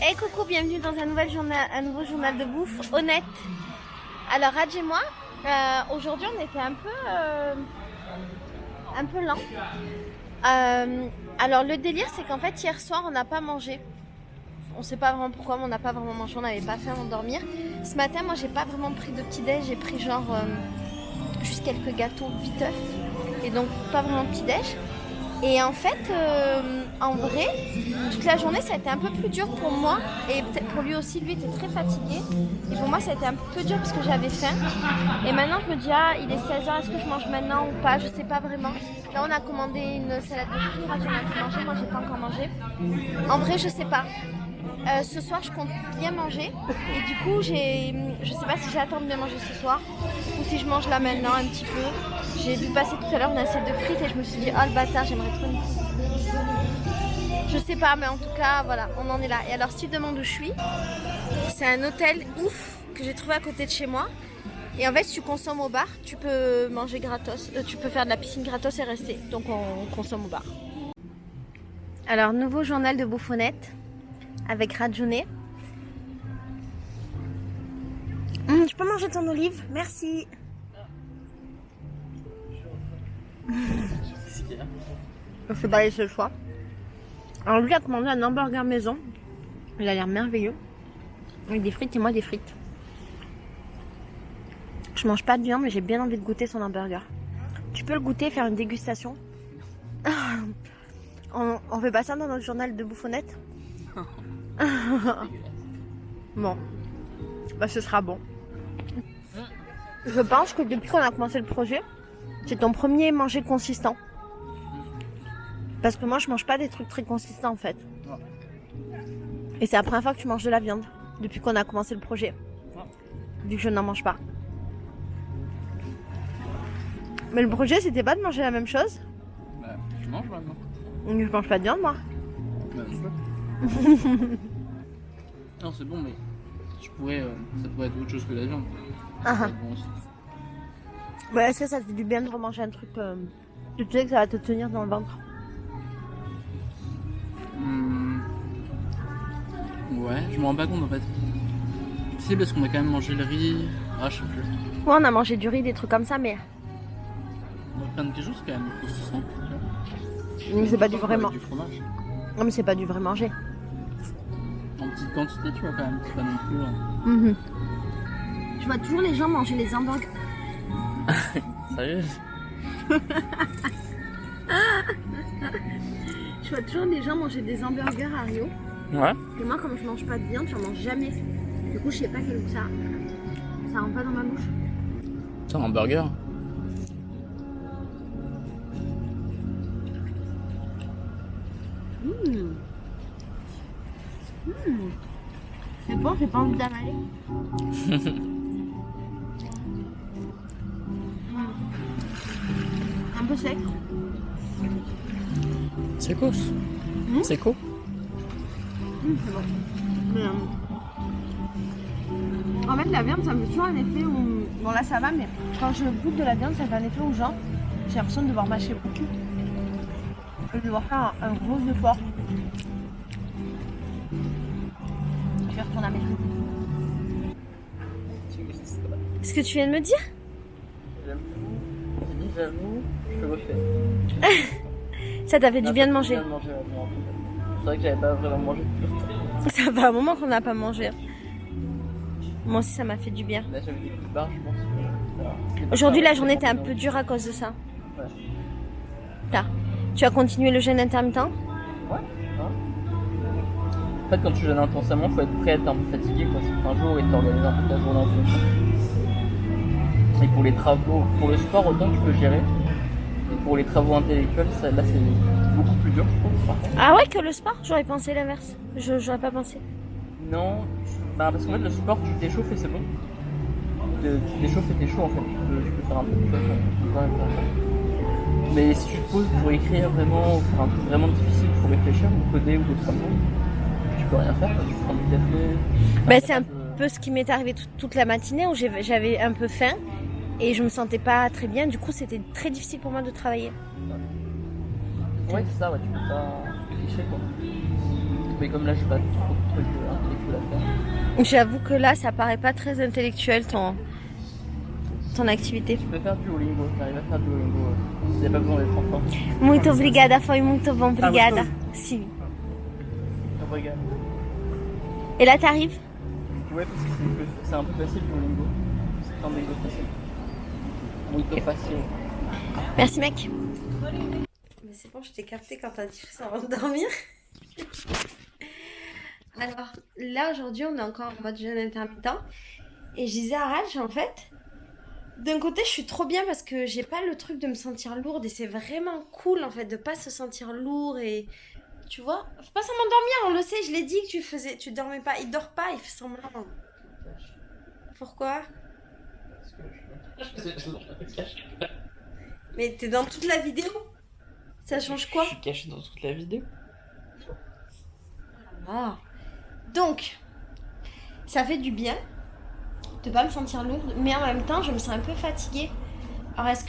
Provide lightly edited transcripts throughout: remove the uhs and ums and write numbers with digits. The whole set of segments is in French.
Hey coucou, bienvenue dans un nouveau journal de bouffe honnête. Alors Raj et moi, aujourd'hui on était un peu lent. Alors le délire c'est qu'en fait hier soir on n'a pas mangé. On sait pas vraiment pourquoi, mais on n'a pas vraiment mangé, on n'avait pas faim avant de dormir. Ce matin moi j'ai pas vraiment pris de petit déj, j'ai pris genre juste quelques gâteaux viteuf et donc pas vraiment petit déj. Et en fait, en vrai, toute la journée ça a été un peu plus dur pour moi et peut-être pour lui aussi, lui était très fatigué. Et pour moi ça a été un peu dur parce que j'avais faim. Et maintenant je me dis, il est 16h, est-ce que je mange maintenant ou pas? Je sais pas vraiment. Là on a commandé une salade de fruits, Raj en a pu manger, moi j'ai pas encore mangé. En vrai je sais pas. Ce soir je compte bien manger et du coup je sais pas si j'attends de bien manger ce soir ou si je mange là maintenant un petit peu. J'ai vu passer tout à l'heure une assiette de frites et je me suis dit oh le bâtard, j'aimerais trop une pizza. Je sais pas, mais en tout cas voilà, on en est là. Et alors si tu te demandes où je suis, c'est un hôtel ouf que j'ai trouvé à côté de chez moi. Et en fait si tu consommes au bar, tu peux manger gratos, tu peux faire de la piscine gratos et rester. Donc on consomme au bar. Alors nouveau journal de bouffonnette avec Rajouné. Je peux manger ton olive? Merci. Je sais pas laisser le choix. Alors lui a commandé un hamburger maison. Il a l'air merveilleux. Avec des frites et moi des frites. Je mange pas de viande mais j'ai bien envie de goûter son hamburger. Tu peux le goûter, faire une dégustation. On fait pas ça dans notre journal de bouffonnette? Bon, bah ce sera bon. Je pense que depuis qu'on a commencé le projet, c'est ton premier manger consistant. Parce que moi je mange pas des trucs très consistants en fait. Et c'est la première fois que tu manges de la viande depuis qu'on a commencé le projet. Vu que je n'en mange pas. Mais le projet c'était pas de manger la même chose. Bah, je mange maintenant. Je mange pas de viande moi. Bah, non, c'est bon, mais ça pourrait être autre chose que la viande. Ah. Ça pourrait être bon aussi. Ouais, est-ce que ça te fait du bien de remanger un truc tu sais que ça va te tenir dans le ventre? Ouais, je me rends pas compte en fait. Si, parce qu'on a quand même mangé le riz. Ah, je sais plus. Ouais, on a mangé du riz, des trucs comme ça, mais On a plein de quelque chose quand même consistant. c'est pas du vrai Avec manger. du fromage. Non, mais c'est pas du vrai manger. En petite quantité, tu vois, quand même. C'est pas non plus. Je vois toujours les gens manger les hamburgers. Sérieux? Je vois toujours les gens manger des hamburgers à Rio. Ouais. Et moi, comme je mange pas de viande, j'en mange jamais. Du coup, je sais pas quel goût ça a. Ça rentre pas dans ma bouche. C'est un hamburger. C'est bon, j'ai pas envie d'avaler. Un peu sec. C'est cool. C'est cool. C'est bon. Mais, en fait, la viande, ça me fait toujours un effet où... Bon, là, ça va, mais quand je goûte de la viande, ça fait un effet où, genre, j'ai l'impression de devoir mâcher beaucoup. Et de devoir faire un gros effort. Je vais retourner à mes trucs. Ce que tu viens de me dire? J'avoue, je le refais. Ça t'a fait du bien de manger. C'est vrai que j'avais pas vraiment mangé depuis longtemps. Ça fait un moment qu'on n'a pas mangé. Moi aussi, ça m'a fait du bien. Là, j'avais des coups de barre, je pense. Aujourd'hui, la journée était un peu dure à cause de ça. Ouais. Tu as continué le jeûne intermittent? Ouais. En fait, quand tu jeûnes intensément, faut être prêt à être un peu fatigué, quoi. C'est un jour et t'organises un peu ta journée en fonction. Et pour les travaux, pour le sport, autant tu peux gérer. Et pour les travaux intellectuels, là, c'est beaucoup plus dur, je trouve. Par contre. Ah ouais, que le sport? J'aurais pensé l'inverse. J'aurais pas pensé. Non, parce qu'en fait, le sport, tu t'échauffes et c'est bon. Tu t'échauffes et t'es chaud, en fait. Tu peux faire un peu de choses. Mais si tu te poses pour écrire vraiment, ou faire un truc vraiment difficile, il faut réfléchir, ou coder ou des trucs comme ça, tu peux rien faire, tu prends du café. C'est un peu ce qui m'est arrivé toute la matinée où j'avais un peu faim et je me sentais pas très bien. Du coup, c'était très difficile pour moi de travailler. Ouais, c'est ça, ouais, tu peux pas réfléchir, quoi. Mais comme là, je sais pas trop de trucs J'avoue que là, ça paraît pas très intellectuel ton activité. Je peux faire du Duolingo, j'arrive à faire du Duolingo. Il n'y a pas besoin d'être enfant. Muito obrigada, foi muito bom, obrigada. Si. Obrigado. Et là, t'arrives? Ouais, parce que c'est un peu facile Duolingo. C'est un exo facile. Muito facile. Merci, mec. Mais c'est bon, je t'ai capté quand t'as dit ça avant de dormir. Alors, là, aujourd'hui, on est encore en mode jeûne intermittent. Et je disais à Raj, en fait, d'un côté, je suis trop bien parce que j'ai pas le truc de me sentir lourde. Et c'est vraiment cool, en fait, de pas se sentir lourd. Et tu vois, faut pas semblant dormir, on le sait, je l'ai dit que tu dormais pas. Il dort pas, il fait semblant. Pourquoi? Mais t'es dans toute la vidéo. Ça change quoi? Je suis caché dans toute la vidéo. Ah. Donc, ça fait du bien de pas me sentir lourde, mais en même temps, je me sens un peu fatiguée. Alors, est-ce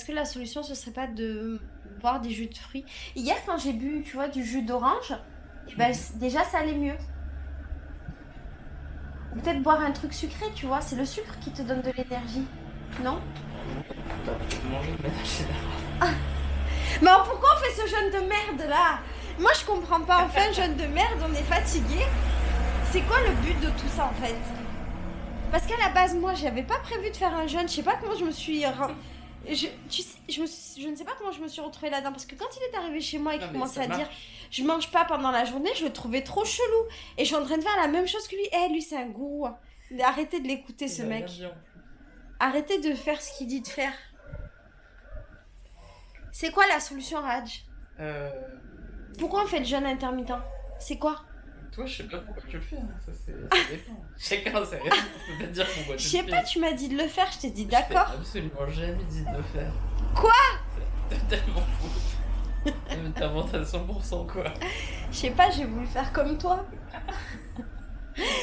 que la solution, ce serait pas de boire des jus de fruits? Hier, quand j'ai bu, tu vois, du jus d'orange, eh ben, déjà, ça allait mieux. Ou peut-être boire un truc sucré, tu vois, c'est le sucre qui te donne de l'énergie, non? Mais alors pourquoi on fait ce jeûne de merde là? Moi je comprends pas, on fait un jeûne de merde, on est fatigué. C'est quoi le but de tout ça en fait? Parce qu'à la base moi j'avais pas prévu de faire un jeûne, je sais pas comment je me suis... je ne sais pas comment je me suis retrouvée là-dedans parce que quand il est arrivé chez moi et qu'il commençait à dire je mange pas pendant la journée, je le trouvais trop chelou. Et je suis en train de faire la même chose que lui. Lui c'est un gourou. Arrêtez de l'écouter ce mec. Arrêtez de faire ce qu'il dit de faire. C'est quoi la solution, Raj? Pourquoi on fait le jeûne intermittent? C'est quoi? Toi, je sais pas pourquoi tu le fais, hein. Ça dépend. Chacun ses raisons, on peut pas dire pourquoi tu le fais. Je sais pas, tu m'as dit de le faire, je t'ai dit d'accord. Je t'ai absolument jamais dit de le faire. Quoi? C'est totalement fou. T'inventes à 100% quoi. Je sais pas, j'ai voulu faire comme toi.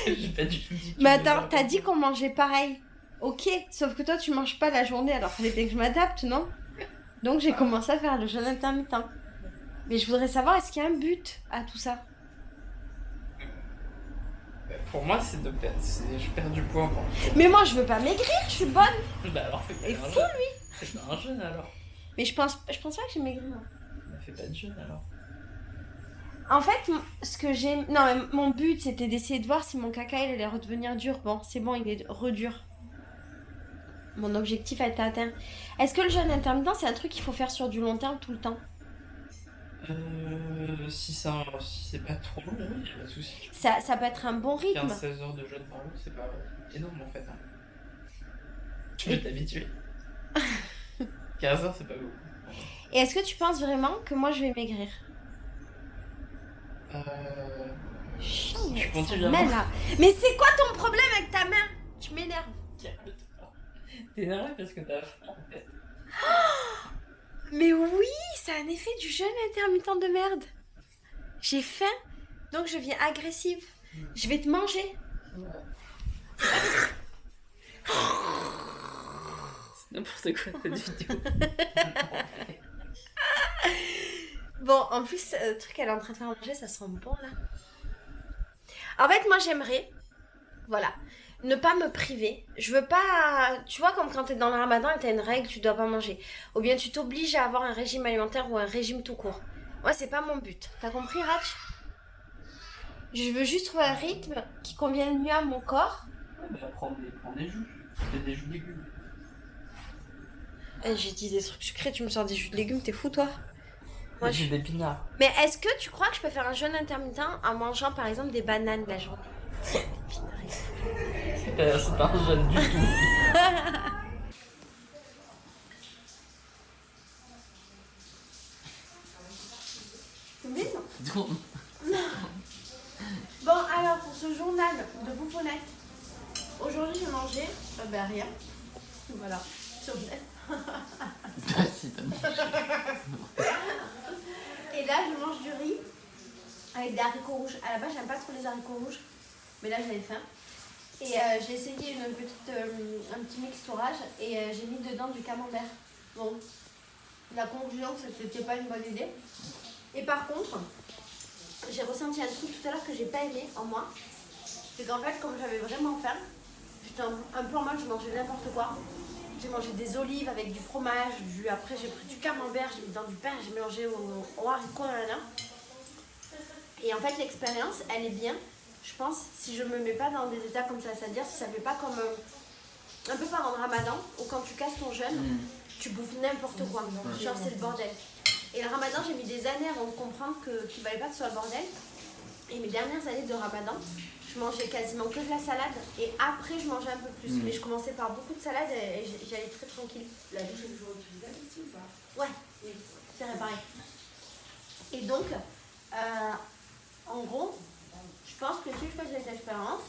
J'ai pas du tout dit que Mais attends, t'as dit qu'on mangeait pareil. Ok, sauf que toi tu manges pas la journée, alors fallait bien que je m'adapte, non? Donc j'ai commencé à faire le jeûne intermittent. Mais je voudrais savoir, est-ce qu'il y a un but à tout ça? Pour moi, c'est je perds du poids. Moi. Mais moi je veux pas maigrir, je suis bonne. Bah alors fais pas Et un fou jeûne. lui. Fais pas un jeûne alors. Mais je pense pas que j'ai maigri moi. Bah fais pas de jeûne alors. En fait, ce que j'ai... Non, mais mon but c'était d'essayer de voir si mon caca il allait redevenir dur. Bon, c'est bon, il est redur. Mon objectif a été atteint. Est-ce que le jeûne intermittent, c'est un truc qu'il faut faire sur du long terme tout le temps? Si c'est pas trop long, oui, j'ai pas de soucis. Ça peut être un bon rythme. 15-16 heures de jeûne par jour, c'est pas énorme en fait. Hein. Tu peux t'habituer. 15 heures, c'est pas beaucoup. Et est-ce que tu penses vraiment que moi je vais maigrir? Chiant, Tu continues ça mêle, là. Mais c'est quoi ton problème avec ta main? Tu m'énerves. Calme-toi. T'es énervé parce que t'as faim en fait. Mais oui, c'est un effet du jeûne intermittent de merde. J'ai faim, donc je deviens agressive. Je vais te manger. C'est n'importe quoi cette vidéo. Bon, en plus, le truc qu'elle est en train de faire manger, ça sent bon là. En fait, moi j'aimerais, voilà, ne pas me priver. Je veux pas, tu vois, comme quand t'es dans le ramadan et t'as une règle, tu dois pas manger. Ou bien tu t'obliges à avoir un régime alimentaire ou un régime tout court. Moi, c'est pas mon but. T'as compris, Rach? Je veux juste trouver un rythme qui convienne mieux à mon corps. Ouais, bah prends des jus. Fais des jus de légumes. J'ai dit des trucs sucrés, tu me sors des jus de légumes, t'es fou toi? Moi, j'ai des épinards. Mais est-ce que tu crois que je peux faire un jeûne intermittent en mangeant par exemple des bananes la journée? C'est pas un jeûne du tout. Non. Bon, alors pour ce journal de bouffonnette, aujourd'hui j'ai mangé rien. Voilà, journal. Et là je mange du riz avec des haricots rouges. À la base j'aime pas trop les haricots rouges, mais là j'avais faim. Et j'ai essayé un petit mixturage et j'ai mis dedans du camembert. Bon, la conclusion c'est que c'était pas une bonne idée. Et par contre, j'ai ressenti un truc tout à l'heure que j'ai pas aimé en moi. C'est qu'en fait, comme j'avais vraiment faim, j'étais un peu en mode, je mangeais n'importe quoi. J'ai mangé des olives avec du fromage, après j'ai pris du camembert, j'ai mis dans du pain, j'ai mélangé au haricot, nanana. Et en fait, l'expérience, elle est bien, je pense, si je me mets pas dans des états comme ça, c'est-à-dire si ça fait pas comme un peu pendant le ramadan, où quand tu casses ton jeûne, tu bouffes n'importe quoi, genre c'est le bordel. Et le ramadan, j'ai mis des années avant de comprendre qu'il valait pas que ce soit le bordel. Et mes dernières années de ramadan, je mangeais quasiment que de la salade et après je mangeais un peu plus. Mais je commençais par beaucoup de salade et j'y allais très tranquille. La douche est toujours utilisable ici ou pas? Ouais, c'est réparé. Et donc, en gros, je pense que si je fais cette expérience,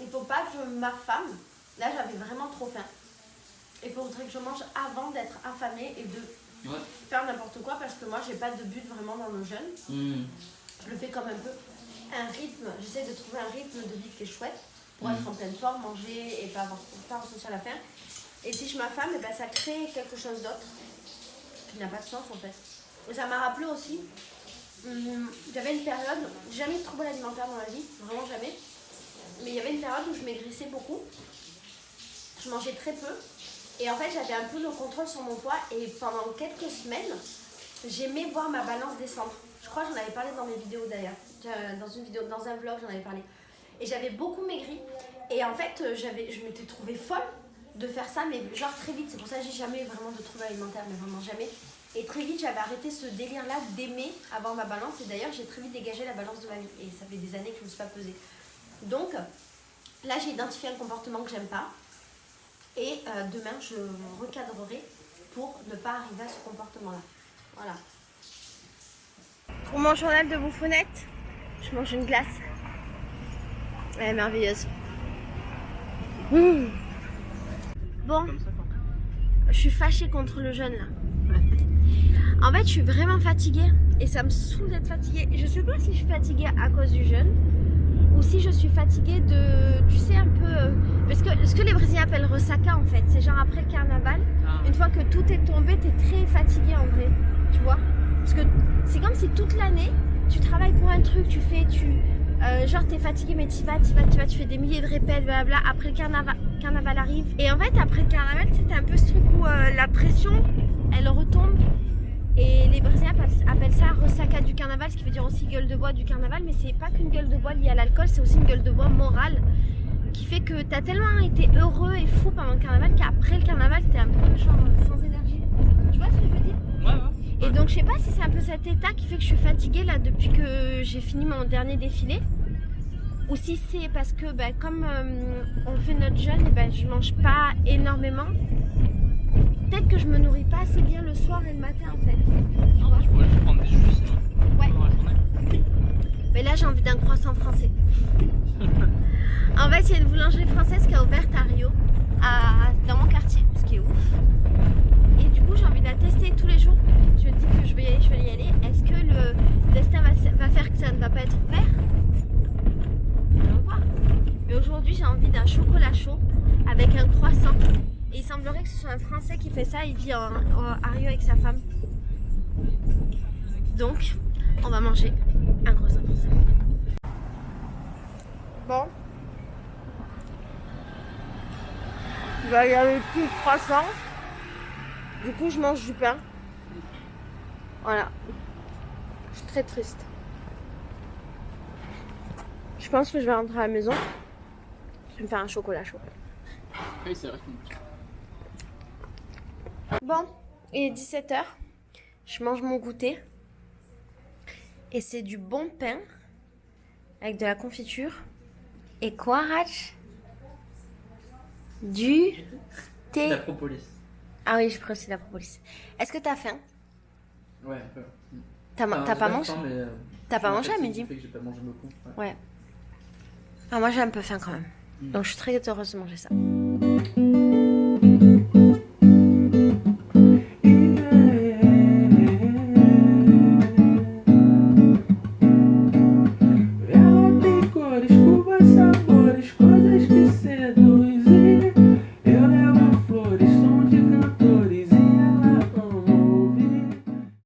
il ne faut pas que je m'affame. Là, j'avais vraiment trop faim. Il faudrait que je mange avant d'être affamée et de faire n'importe quoi parce que moi, j'ai pas de but vraiment dans le jeûne. Je le fais comme un peu un rythme. J'essaie de trouver un rythme de vie qui est chouette pour être en pleine forme, manger et pas ressentir la faim. Et si je m'affame, eh ben, ça crée quelque chose d'autre qui n'a pas de sens en fait. Et ça m'a rappelé aussi, j'avais une période, j'ai jamais eu de trouble alimentaire dans la vie, vraiment jamais. Mais il y avait une période où je maigrissais beaucoup. Je mangeais très peu. Et en fait, j'avais un peu le contrôle sur mon poids. Et pendant quelques semaines, j'aimais voir ma balance descendre. Je crois que j'en avais parlé dans mes vidéos d'ailleurs. Dans un vlog, j'en avais parlé. Et j'avais beaucoup maigri. Et en fait, je m'étais trouvée folle de faire ça, mais genre très vite. C'est pour ça que j'ai jamais eu vraiment de trouble alimentaire, mais vraiment jamais. Et très vite, j'avais arrêté ce délire-là d'aimer avoir ma balance. Et d'ailleurs, j'ai très vite dégagé la balance de ma vie. Et ça fait des années que je ne me suis pas pesée. Donc, là, j'ai identifié un comportement que j'aime pas. Et demain, je recadrerai pour ne pas arriver à ce comportement-là. Voilà. Pour mon journal de bouffonette, je mange une glace. Elle est merveilleuse. Bon, je suis fâchée contre le jeûne là. En fait, je suis vraiment fatiguée et ça me saoule d'être fatiguée. Je sais pas si je suis fatiguée à cause du jeûne ou si je suis fatiguée de, tu sais, un peu... Parce que ce que les Brésiliens appellent ressaca en fait, c'est genre après le carnaval, une fois que tout est tombé, t'es très fatiguée en vrai, tu vois. Parce que c'est comme si toute l'année, tu travailles pour un truc, genre t'es fatigué mais tu fais des milliers de répètes, blablabla, après le carnaval arrive. Et en fait, après le carnaval, c'était un peu ce truc où la pression, elle retombe. Et les Brésiliens appellent ça ressaca du carnaval, ce qui veut dire aussi gueule de bois du carnaval, mais c'est pas qu'une gueule de bois liée à l'alcool, c'est aussi une gueule de bois morale, qui fait que t'as tellement été heureux et fou pendant le carnaval qu'après le carnaval, t'es un peu genre sans énergie. Tu vois ce que je veux dire? Ouais. Et donc je sais pas si c'est un peu cet état qui fait que je suis fatiguée là depuis que j'ai fini mon dernier défilé, ou si c'est parce que comme on fait notre jeûne, je mange pas énormément. Peut-être que je me nourris pas assez bien le soir et le matin en fait. Je pourrais juste prendre des jus sinon. Ouais. Dans la journée. Mais là j'ai envie d'un croissant français. En fait, il y a une boulangerie française qui a ouvert à Rio, dans mon quartier, ce qui est ouf. Et du coup, j'ai envie de la tester tous les jours. Je me dis que je vais y aller. Est-ce que le destin va faire que ça ne va pas être ouvert? Allons voir. Mais aujourd'hui, j'ai envie d'un chocolat chaud avec un croissant. Et il semblerait que ce soit un Français qui fait ça. Il vit à Rio avec sa femme. Donc, on va manger un croissant français. Bon. Il va y avoir plus de croissant. Du coup, je mange du pain. Voilà. Je suis très triste. Je pense que je vais rentrer à la maison. Je vais me faire un chocolat chaud. Oui, c'est vrai. Bon, il est 17h. Je mange mon goûter. Et c'est du bon pain avec de la confiture. Et quoi, Rach? Du thé. La propolis. Ah oui, je prends aussi la propolis. Est-ce que t'as faim? Ouais, un peu. T'as pas mangé? T'as pas mangé à midi? J'ai pas mangé beaucoup. Ouais. Enfin, moi j'ai un peu faim quand même. Donc je suis très heureuse de manger ça.